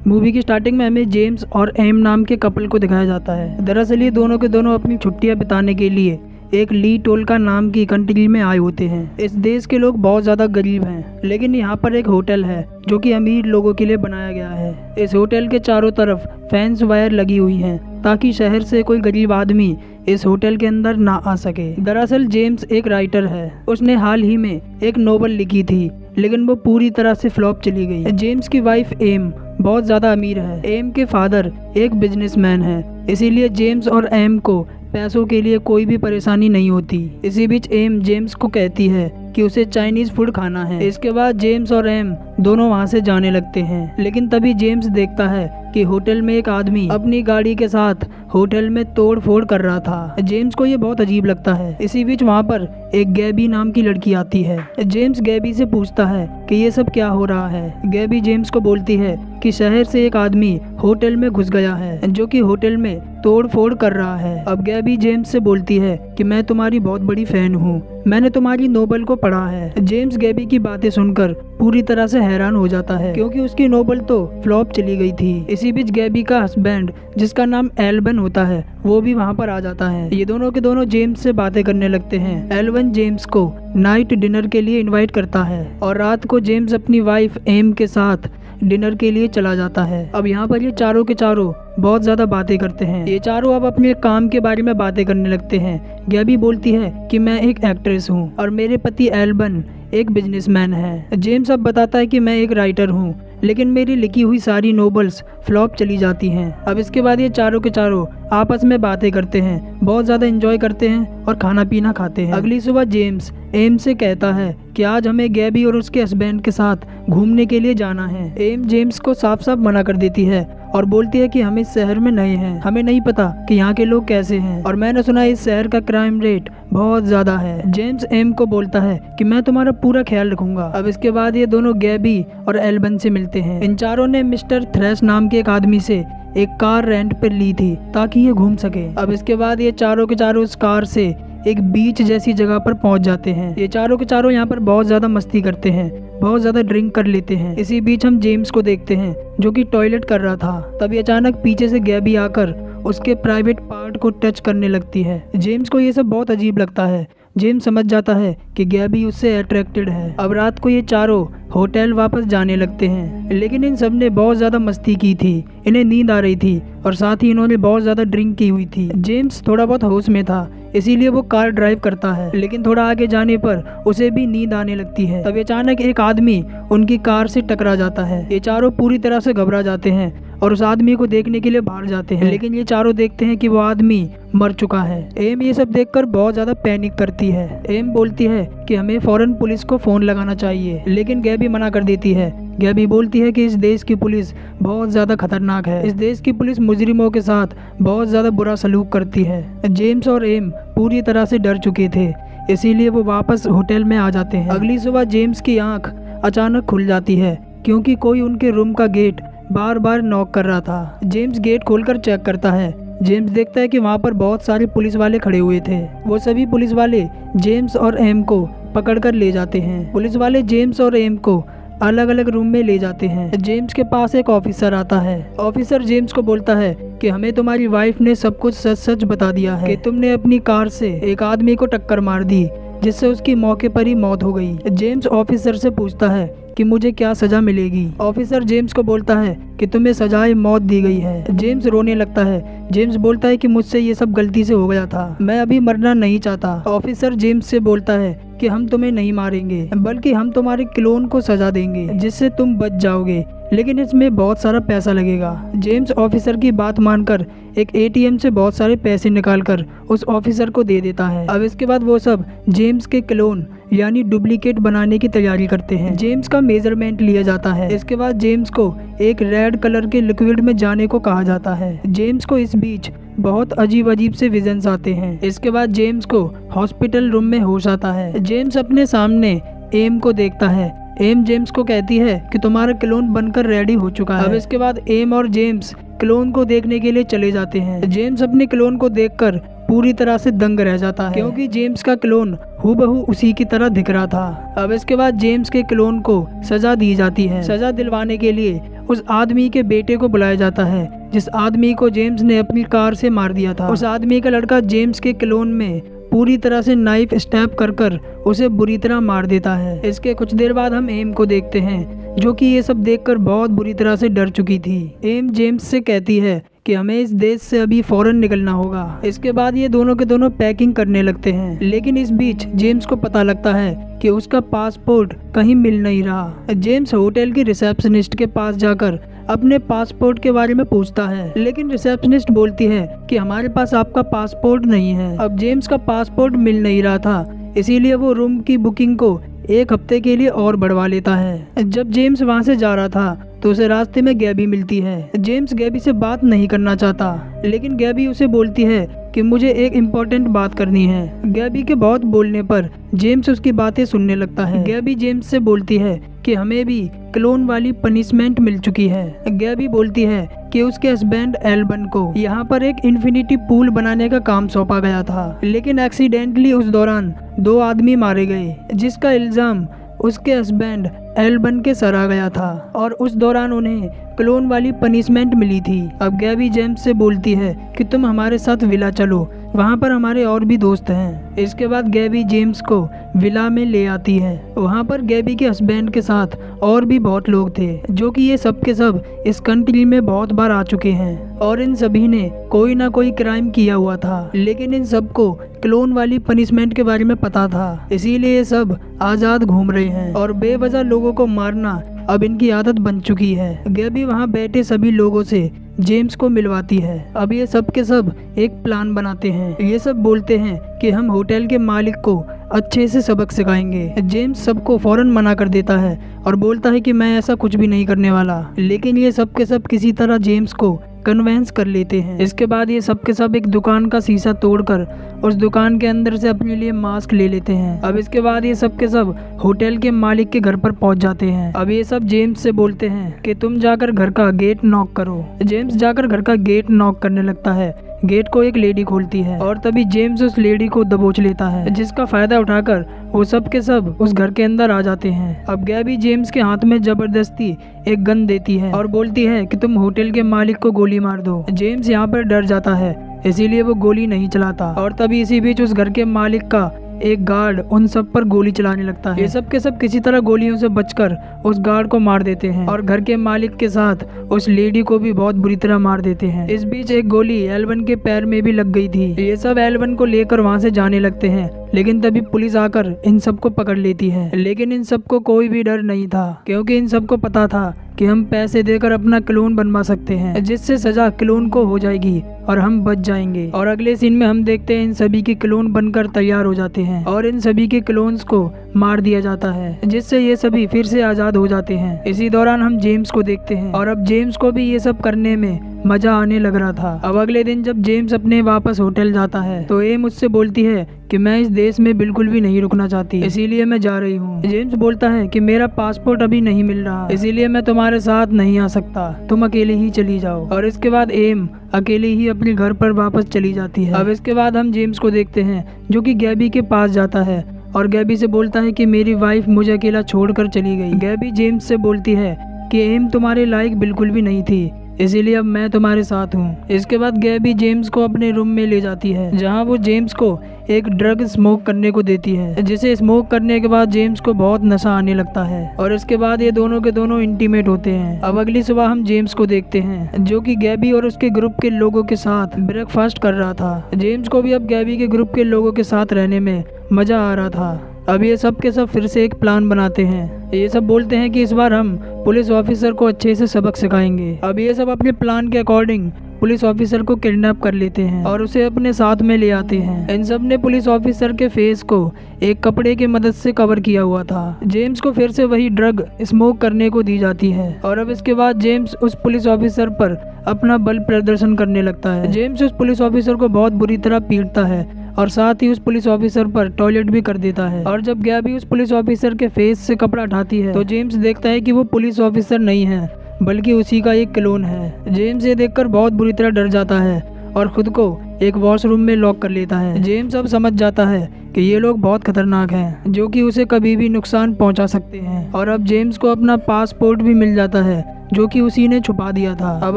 Movie की starting में हमें जेम्स और एम नाम के कपल को दिखाया जाता है। दरअसल ये दोनों के दोनों अपनी छुट्टियां बिताने के लिए एक ली टोल्का नाम की कंट्री में आए होते हैं। इस देश के लोग बहुत ज़्यादा गरीब हैं, लेकिन यहाँ पर एक होटल है जो कि अमीर लोगों के लिए बनाया गया है। इस होटल के चारों तरफ फेंस वायर लगी हुई हैं ताकि शहर से कोई गरीब आदमी इस होटल के अंदर ना आ सके। दरअसल जेम्स एक राइटर है। उसने हाल ही में एक नोवेल लिखी थी, लेकिन वो पूरी तरह से फ्लॉप चली गई। जेम्स की वाइफ एम बहुत ज़्यादा अमीर है। एम के फादर एक बिजनेसमैन है, इसीलिए जेम्स और एम को पैसों के लिए कोई भी परेशानी नहीं होती। इसी बीच एम जेम्स को कहती है कि उसे चाइनीज फूड खाना है। इसके बाद जेम्स और एम दोनों वहां से जाने लगते हैं, लेकिन तभी जेम्स देखता है कि होटल में एक आदमी अपनी गाड़ी के साथ होटल में तोड़ फोड़ कर रहा था। जेम्स को ये बहुत अजीब लगता है। इसी बीच वहाँ पर एक गैबी नाम की लड़की आती है। जेम्स गैबी से पूछता है कि ये सब क्या हो रहा है। गैबी जेम्स को बोलती है कि शहर से एक आदमी होटल में घुस गया है जो कि होटल में तोड़ फोड़ कर रहा है। अब गैबी जेम्स से बोलती है कि मैं तुम्हारी बहुत बड़ी फैन हूँ, मैंने तुम्हारी नोवेल को पढ़ा है। जेम्स गैबी की बातें सुनकर पूरी तरह से हैरान हो जाता है, क्योंकि उसकी नोवेल तो फ्लॉप चली गई थी। इसी बीच गैबी का हस्बैंड, जिसका नाम एल्बन होता है, वो भी वहाँ पर आ जाता है। ये दोनों के दोनों जेम्स से बातें करने लगते हैं। एल्बन जेम्स को नाइट डिनर के लिए इनवाइट करता है और रात को जेम्स अपनी वाइफ एम के साथ डिनर के लिए चला जाता है। अब यहाँ पर ये चारों के चारों बहुत ज्यादा बातें करते हैं। ये चारों अब अपने काम के बारे में बातें करने लगते हैं। गैबी बोलती है कि मैं एक एक्ट्रेस हूँ और मेरे पति एल्बन एक बिजनेसमैन है। जेम्स अब बताता है कि मैं एक राइटर हूँ, लेकिन मेरी लिखी हुई सारी नोवेल्स फ्लॉप चली जाती हैं। अब इसके बाद ये चारों के चारों आपस में बातें करते हैं, बहुत ज़्यादा एंजॉय करते हैं और खाना पीना खाते हैं। अगली सुबह जेम्स एम से कहता है कि आज हमें गैबी और उसके हस्बैंड के साथ घूमने के लिए जाना है। एम जेम्स को साफ साफ मना कर देती है और बोलती है कि हम इस शहर में नए हैं, हमें नहीं पता कि यहाँ के लोग कैसे हैं, और मैंने सुना इस शहर का क्राइम रेट बहुत ज्यादा है। जेम्स एम को बोलता है कि मैं तुम्हारा पूरा ख्याल रखूंगा। अब इसके बाद ये दोनों गैबी और एल्बन से मिलते हैं। इन चारों ने मिस्टर थ्रेश नाम के एक आदमी से एक कार रेंट पर ली थी ताकि ये घूम सके। अब इसके बाद ये चारों के चारों उस कार से एक बीच जैसी जगह पर पहुंच जाते हैं। ये चारों के चारों यहाँ पर बहुत ज्यादा मस्ती करते हैं, बहुत ज्यादा ड्रिंक कर लेते हैं। इसी बीच हम जेम्स को देखते हैं जो कि टॉयलेट कर रहा था। तभी अचानक पीछे से गैबी आकर उसके प्राइवेट पार्ट को टच करने लगती है। जेम्स को ये सब बहुत अजीब लगता है। जेम्स समझ जाता है कि गैबी उससे अट्रैक्टेड है। अब रात को ये चारों होटल वापस जाने लगते हैं, लेकिन इन सब ने बहुत ज्यादा मस्ती की थी, इन्हें नींद आ रही थी और साथ ही इन्होंने बहुत ज्यादा ड्रिंक की हुई थी। जेम्स थोड़ा बहुत होश में था, इसीलिए वो कार ड्राइव करता है, लेकिन थोड़ा आगे जाने पर उसे भी नींद आने लगती है। तब अचानक एक आदमी उनकी कार से टकरा जाता है। ये चारों पूरी तरह से घबरा जाते हैं और उस आदमी को देखने के लिए बाहर जाते हैं, लेकिन ये चारों देखते हैं कि वो आदमी मर चुका है। एम ये सब देखकर बहुत ज्यादा पैनिक करती है। एम बोलती है कि हमें फौरन पुलिस को फोन लगाना चाहिए, लेकिन गैबी मना कर देती है। गैबी बोलती है कि इस देश की पुलिस बहुत ज्यादा खतरनाक है, इस देश की पुलिस मुजरिमों के साथ बहुत ज्यादा बुरा सलूक करती है। जेम्स और एम पूरी तरह से डर चुके थे, इसीलिए वो वापस होटल में आ जाते हैं। अगली सुबह जेम्स की आंख अचानक खुल जाती है, क्योंकि कोई उनके रूम का गेट बार बार नॉक कर रहा था। जेम्स गेट खोलकर चेक करता है। जेम्स देखता है कि वहाँ पर बहुत सारे पुलिस वाले खड़े हुए थे। वो सभी पुलिस वाले जेम्स और एम को पकड़कर ले जाते हैं। पुलिस वाले जेम्स और एम को अलग अलग रूम में ले जाते हैं। जेम्स के पास एक ऑफिसर आता है। ऑफिसर जेम्स को बोलता है कि हमें तुम्हारी वाइफ ने सब कुछ सच सच बता दिया है कि तुमने अपनी कार से एक आदमी को टक्कर मार दी, जिससे उसकी मौके पर ही मौत हो गई। जेम्स ऑफिसर से पूछता है कि मुझे क्या सजा मिलेगी। ऑफिसर जेम्स को बोलता है कि तुम्हें सजाए मौत दी गई है। जेम्स रोने लगता है। जेम्स बोलता है कि मुझसे ये सब गलती से हो गया था, मैं अभी मरना नहीं चाहता। ऑफिसर जेम्स से बोलता है कि हम तुम्हें नहीं मारेंगे, बल्कि हम तुम्हारे क्लोन को सजा देंगे जिससे तुम बच जाओगे, लेकिन इसमें बहुत सारा पैसा लगेगा। जेम्स ऑफिसर की बात मानकर एक एटीएम से बहुत सारे पैसे निकालकर उस ऑफिसर को दे देता है। अब इसके बाद वो सब जेम्स के क्लोन यानी डुप्लीकेट बनाने की तैयारी करते हैं। जेम्स का मेजरमेंट लिया जाता है। इसके बाद जेम्स को एक रेड कलर के लिक्विड में जाने को कहा जाता है। जेम्स को इस बीच बहुत अजीब अजीब से विजन्स आते हैं। इसके बाद जेम्स को हॉस्पिटल रूम में होश आता है। जेम्स अपने सामने एम को देखता है। एम जेम्स को कहती है कि तुम्हारा क्लोन बनकर रेडी हो चुका है। अब इसके बाद एम और जेम्स क्लोन को देखने के लिए चले जाते हैं। जेम्स अपने क्लोन को देखकर पूरी तरह से दंग रह जाता है, क्योंकि जेम्स का क्लोन हूबहू उसी की तरह दिख रहा था। अब इसके बाद जेम्स के क्लोन को सजा दी जाती है। सजा दिलवाने के लिए उस आदमी के बेटे को बुलाया जाता है जिस आदमी को जेम्स ने अपनी कार से मार दिया था। उस आदमी का लड़का जेम्स के क्लोन में पूरी तरह से नाइफ स्टैब कर उसे बुरी तरह मार देता है। इसके कुछ देर बाद हम एम को देखते हैं, जो कि ये सब देखकर बहुत बुरी तरह से डर चुकी थी। एम जेम्स से कहती है कि हमें इस देश से अभी फौरन निकलना होगा। इसके बाद ये दोनों के दोनों पैकिंग करने लगते हैं, लेकिन इस बीच जेम्स को पता लगता है कि उसका पासपोर्ट कहीं मिल नहीं रहा। जेम्स होटल की रिसेप्शनिस्ट के पास जाकर अपने पासपोर्ट के बारे में पूछता है, लेकिन रिसेप्शनिस्ट बोलती है कि हमारे पास आपका पासपोर्ट नहीं है। अब जेम्स का पासपोर्ट मिल नहीं रहा था, इसीलिए वो रूम की बुकिंग को 1 हफ्ते के लिए और बढ़वा लेता है। जब जेम्स वहाँ से जा रहा था तो उसे रास्ते में गैबी मिलती है। जेम्स गैबी से बात नहीं करना चाहता, लेकिन गैबी उसे बोलती है कि मुझे एक इम्पोर्टेंट बात करनी है। गैबी के बहुत बोलने पर जेम्स उसकी बातें सुनने लगता है। गैबी जेम्स से बोलती है कि हमें भी क्लोन वाली पनिशमेंट मिल चुकी है। गैबी बोलती है कि उसके हस्बैंड एल्बन को यहाँ पर एक इन्फिनिटी पूल बनाने का काम सौंपा गया था, लेकिन एक्सीडेंटली उस दौरान 2 आदमी मारे गए, जिसका इल्जाम उसके हस्बैंड एल्बन के सर आ गया था और उस दौरान उन्हें क्लोन वाली पनिशमेंट मिली थी। अब गैबी जेम्स से बोलती है कि तुम हमारे साथ विला चलो, वहाँ पर हमारे और भी दोस्त हैं। इसके बाद गैबी जेम्स को विला में ले आती है। वहाँ पर गैबी के हस्बैंड के साथ और भी बहुत लोग थे, जो कि ये सब के सब इस कंट्री में बहुत बार आ चुके हैं और इन सभी ने कोई ना कोई क्राइम किया हुआ था, लेकिन इन सबको क्लोन वाली पनिशमेंट के बारे में पता था, इसीलिए ये सब आज़ाद घूम रहे हैं और बेवजह लोगों को मारना अब इनकी आदत बन चुकी है। गैबी वहाँ बैठे सभी लोगों से जेम्स को मिलवाती है। अब ये सब के सब एक प्लान बनाते हैं। ये सब बोलते हैं कि हम होटल के मालिक को अच्छे से सबक सिखाएंगे। जेम्स सबको फौरन मना कर देता है और बोलता है कि मैं ऐसा कुछ भी नहीं करने वाला, लेकिन ये सब के सब किसी तरह जेम्स को कन्वेंस कर लेते हैं। इसके बाद ये सब के सब एक दुकान का शीशा तोड़कर उस दुकान के अंदर से अपने लिए मास्क ले लेते हैं। अब इसके बाद ये सब के सब होटल के मालिक के घर पर पहुंच जाते हैं। अब ये सब जेम्स से बोलते हैं कि तुम जाकर घर का गेट नॉक करो। जेम्स जाकर घर का गेट नॉक करने लगता है। गेट को एक लेडी खोलती है और तभी जेम्स उस लेडी को दबोच लेता है, जिसका फायदा उठाकर वो सब के सब उस घर के अंदर आ जाते हैं। अब गैबी जेम्स के हाथ में जबरदस्ती एक गन देती है और बोलती है कि तुम होटल के मालिक को गोली मार दो। जेम्स यहाँ पर डर जाता है, इसीलिए वो गोली नहीं चलाता और तभी इसी बीच उस घर के मालिक का एक गार्ड उन सब पर गोली चलाने लगता है। ये सब के सब किसी तरह गोलियों से बचकर उस गार्ड को मार देते हैं और घर के मालिक के साथ उस लेडी को भी बहुत बुरी तरह मार देते हैं। इस बीच एक गोली एल्बन के पैर में भी लग गई थी। ये सब एल्बन को लेकर वहाँ से जाने लगते हैं, लेकिन तभी पुलिस आकर इन सबको पकड़ लेती है। लेकिन इन सबको कोई भी डर नहीं था, क्योंकि इन सबको पता था कि हम पैसे देकर अपना क्लोन बनवा सकते हैं, जिससे सजा क्लोन को हो जाएगी और हम बच जाएंगे। और अगले सीन में हम देखते हैं इन सभी के क्लोन बनकर तैयार हो जाते हैं और इन सभी के क्लोन्स को मार दिया जाता है, जिससे ये सभी फिर से आजाद हो जाते हैं। इसी दौरान हम जेम्स को देखते हैं और अब जेम्स को भी ये सब करने में मजा आने लग रहा था। अब अगले दिन जब जेम्स अपने वापस होटल जाता है तो एम मुझसे बोलती है कि मैं इस देश में बिल्कुल भी नहीं रुकना चाहती, इसीलिए मैं जा रही हूँ। जेम्स बोलता है कि मेरा पासपोर्ट अभी नहीं मिल रहा, इसीलिए मैं तुम्हारे साथ नहीं आ सकता, तुम अकेले ही चली जाओ। और इसके बाद एम अकेले ही अपने घर पर वापस चली जाती है। अब इसके बाद हम जेम्स को देखते हैं, जो कि गैबी के पास जाता है और गैबी से बोलता है कि मेरी वाइफ मुझे अकेला छोड़कर चली गई। गैबी जेम्स से बोलती है कि एम तुम्हारे लायक बिल्कुल भी नहीं थी, इसीलिए अब मैं तुम्हारे साथ हूँ। इसके बाद गैबी जेम्स को अपने रूम में ले जाती है, जहाँ वो जेम्स को एक ड्रग स्मोक करने को देती है, जिसे स्मोक करने के बाद जेम्स को बहुत नशा आने लगता है और इसके बाद ये दोनों के दोनों इंटीमेट होते हैं। अब अगली सुबह हम जेम्स को देखते हैं, जो कि गैबी और उसके ग्रुप के लोगों के साथ ब्रेकफास्ट कर रहा था। जेम्स को भी अब गैबी के ग्रुप के लोगों के साथ रहने में मजा आ रहा था। अब ये सब के सब फिर से एक प्लान बनाते हैं। ये सब बोलते हैं कि इस बार हम पुलिस ऑफिसर को अच्छे से सबक सिखाएंगे। अब ये सब अपने प्लान के अकॉर्डिंग पुलिस ऑफिसर को किडनैप कर लेते हैं और उसे अपने साथ में ले आते हैं। इन सब ने पुलिस ऑफिसर के फेस को एक कपड़े की मदद से कवर किया हुआ था। जेम्स को फिर से वही ड्रग स्मोक करने को दी जाती है और अब इसके बाद जेम्स उस पुलिस ऑफिसर पर अपना बल प्रदर्शन करने लगता है। जेम्स उस पुलिस ऑफिसर को बहुत बुरी तरह पीटता है और साथ ही उस पुलिस ऑफिसर पर टॉयलेट भी कर देता है। और जब गैबी उस पुलिस ऑफिसर के फेस से कपड़ा हटाती है तो जेम्स देखता है कि वो पुलिस ऑफिसर नहीं है, बल्कि उसी का एक क्लोन है। जेम्स ये देखकर बहुत बुरी तरह डर जाता है और खुद को एक वॉशरूम में लॉक कर लेता है। जेम्स अब समझ जाता है कि ये लोग बहुत खतरनाक हैं, जो कि उसे कभी भी नुकसान पहुंचा सकते हैं। और अब जेम्स को अपना पासपोर्ट भी मिल जाता है, जो कि उसी ने छुपा दिया था। अब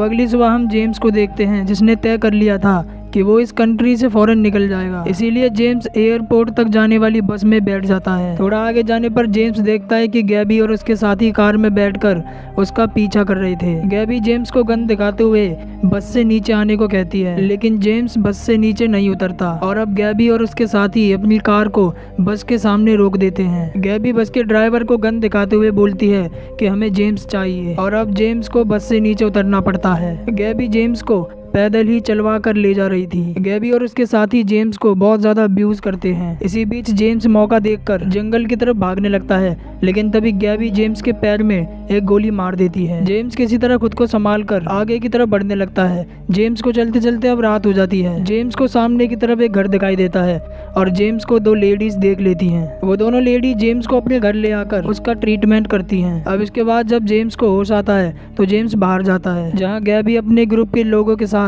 अगली सुबह हम जेम्स को देखते हैं, जिसने तय कर लिया था कि वो इस कंट्री से फौरन निकल जाएगा। इसीलिए जेम्स एयरपोर्ट तक जाने वाली बस में बैठ जाता है। थोड़ा आगे जाने पर जेम्स देखता है कि गैबी और उसके साथी कार में बैठकर उसका पीछा कर रहे थे। गैबी जेम्स को गन दिखाते हुए बस से नीचे आने को कहती है, लेकिन जेम्स बस से नीचे नहीं उतरता। और अब गैबी और उसके साथी अपनी कार को बस के सामने रोक देते हैं। गैबी बस के ड्राइवर को गन दिखाते हुए बोलती है कि हमें जेम्स चाहिए, और अब जेम्स को बस से नीचे उतरना पड़ता है। गैबी जेम्स को पैदल ही चलवा कर ले जा रही थी। गैबी और उसके साथी जेम्स को बहुत ज्यादा अब्यूज करते हैं। इसी बीच जेम्स मौका देखकर जंगल की तरफ भागने लगता है, लेकिन तभी गैबी जेम्स के पैर में एक गोली मार देती है। जेम्स किसी तरह खुद को संभाल कर आगे की तरफ बढ़ने लगता है। जेम्स को चलते चलते अब रात हो जाती है। जेम्स को सामने की तरफ एक घर दिखाई देता है और जेम्स को दो लेडीज देख लेती हैं। वो दोनों लेडी जेम्स को अपने घर ले आकर उसका ट्रीटमेंट करती हैं। अब इसके बाद जब जेम्स को होश आता है तो जेम्स बाहर जाता है, जहाँ गैबी अपने ग्रुप के लोगों के साथ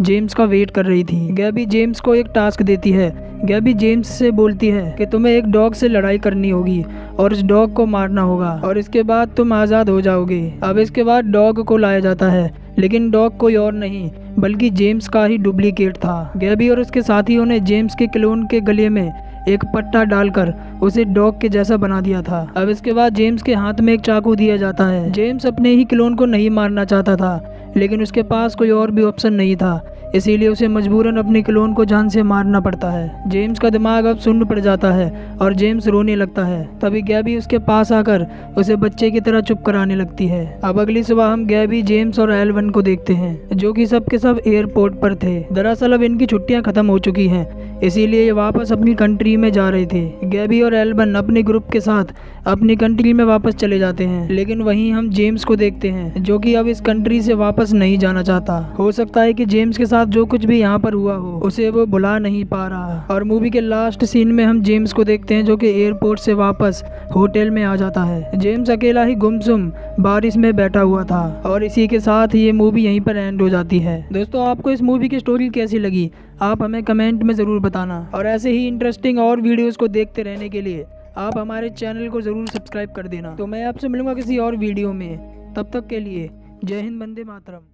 जेम्स का वेट कर रही थी। गैबी जेम्स को एक टास्क देती है। गैबी जेम्स से बोलती है कि तुम्हें एक डॉग से लड़ाई करनी होगी और इस डॉग को मारना होगा, और इसके बाद तुम आज़ाद हो जाओगे। अब इसके बाद डॉग को लाया जाता है, लेकिन डॉग कोई और नहीं बल्कि जेम्स का ही डुप्लीकेट था। गैबी और उसके साथियों ने जेम्स के क्लोन के गले में एक पट्टा डालकर उसे डॉग के जैसा बना दिया था। अब इसके बाद जेम्स के हाथ में एक चाकू दिया जाता है। जेम्स अपने ही क्लोन को नहीं मारना चाहता था, लेकिन उसके पास कोई और भी ऑप्शन नहीं था, इसीलिए उसे मजबूरन अपने क्लोन को जान से मारना पड़ता है। जेम्स का दिमाग अब सुन्न पड़ जाता है और जेम्स रोने लगता है। तभी गैबी उसके पास आकर उसे बच्चे की तरह चुप कराने लगती है। अब अगली सुबह हम गैबी, जेम्स और एल्वन को देखते हैं, जो कि सब के सब एयरपोर्ट पर थे। दरअसल अब इनकी छुट्टियां खत्म हो चुकी हैं, इसीलिए ये वापस अपनी कंट्री में जा रहे थे। गैबी और एल्वन अपने ग्रुप के साथ अपनी कंट्री में वापस चले जाते हैं, लेकिन वहीं हम जेम्स को देखते हैं, जो कि अब इस कंट्री से वापस नहीं जाना चाहता। हो सकता है कि जेम्स के साथ जो कुछ भी यहाँ पर हुआ हो उसे वो भुला नहीं पा रहा। और मूवी के लास्ट सीन में हम जेम्स को देखते हैं, जो कि एयरपोर्ट से वापस होटल में आ जाता है। जेम्स अकेला ही गुमसुम बारिश में बैठा हुआ था, और इसी के साथ ये मूवी यहीं पर एंड हो जाती है। दोस्तों, आपको इस मूवी की स्टोरी कैसी लगी आप हमें कमेंट में ज़रूर बताना, और ऐसे ही इंटरेस्टिंग और वीडियोज़ को देखते रहने के लिए आप हमारे चैनल को ज़रूर सब्सक्राइब कर देना। तो मैं आपसे मिलूंगा किसी और वीडियो में, तब तक के लिए जय हिंद, वंदे मातरम।